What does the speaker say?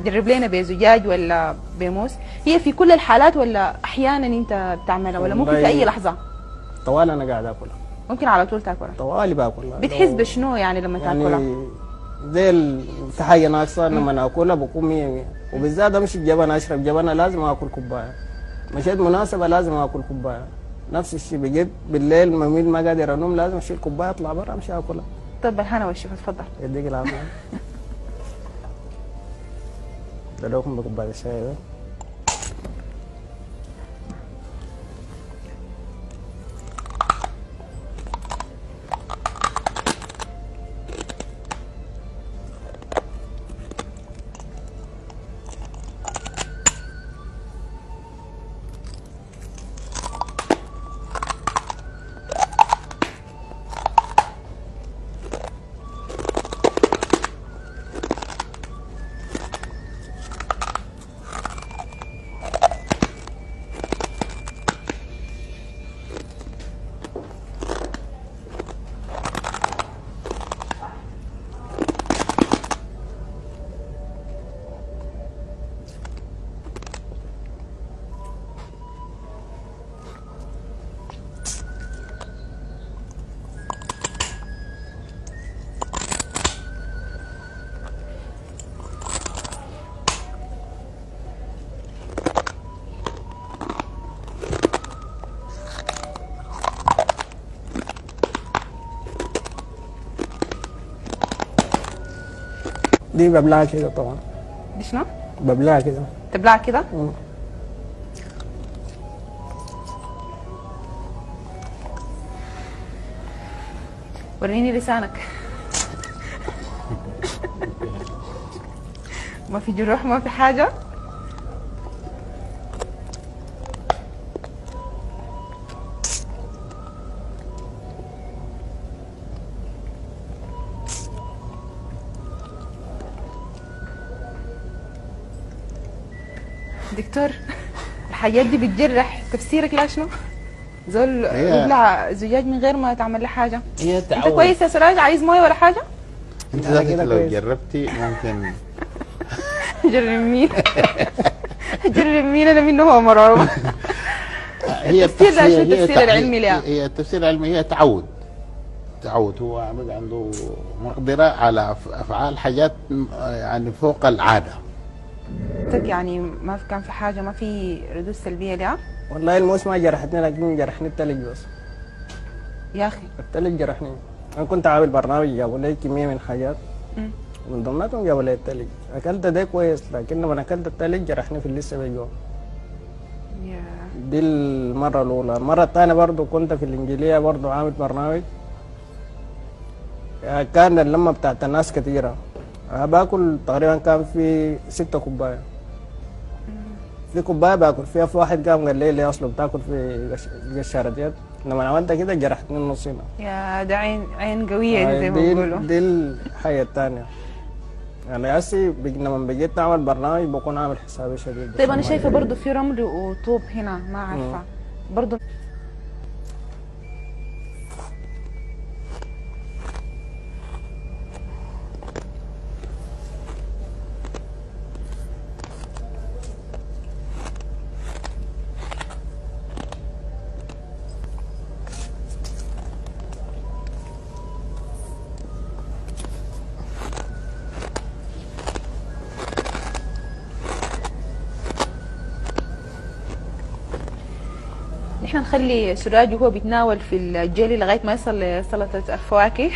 جرب لنا بزجاج ولا بموس. هي في كل الحالات ولا احيانا انت بتعملها ولا ممكن في اي لحظه؟ طوال انا قاعد اكلها. ممكن على طول تاكلها؟ طوالي باكلها. بتحس بشنو يعني لما تاكلها؟ زي في حاجه ناقصه لما اكلها بكون 100 100. وبالذات امشي الجبن اشرب جبنه لازم اكل كوبايه. مشيت مناسبه لازم اكل كوبايه. نفس الشيء بجد بالليل مميل ما قادر انوم لازم اشيل كوبايه اطلع برا امشي اكلها. طب الهنا والشفا اتفضل. يديك العافيه. دلوكم بكوبايه الشاي ده. دي ببلعها كده طبعا. دي شنو؟ ببلعها كده. تبلعها كده؟ وريني لسانك. ما في جروح ما في حاجة؟ دكتور الحاجات دي بتجرح، تفسيرك لا شنو؟ زول يبلع زجاج من غير ما تعمل له حاجه. هي تعود. انت كويس يا سراج؟ عايز مويه ولا حاجه؟ انت ذاتك لو جربتي ممكن. جرب مين؟ جرب مين؟ انا منه هو مرعوب. هي التفسير ده شو التفسير العلمي لها؟ هي التفسير العلمي هي تعود. تعود هو عنده مقدره على افعال حاجات يعني فوق العاده. يعني ما كان في حاجه، ما في ردود سلبيه لها؟ والله الموس ما جرحتني لكن جرحني التلج بس. يا اخي التلج جرحني. انا كنت عامل برنامج جابوا لي كميه من حاجات من ضمناتهم جابوا لي التلج. اكلت ده كويس لكن لما اكلت التلج جرحني في اللسه بجوا. دي المره الاولى. المره الثانيه برضه كنت في الانجيليه برضه عامل برنامج. كان اللمه بتاعت الناس كثيره. باكل تقريبا كان في 6 كوبايه. في كوبايه باكل فيها، في واحد قام قال لي اصله بتاكل في قشاره يد. لما عملت كده جرحتني النص هنا. يا ده عين قويه زي ما بيقولوا. دي الحاجه الثانيه. يعني هسي لما بقيت اعمل برنامج بكون عامل حسابي شديد. طيب انا شايفه برضه في رمل وطوب هنا ما عارفه برضه. احنا نخلي سراج وهو بيتناول في الجيلي لغايه ما يصل لسلطه الفواكه.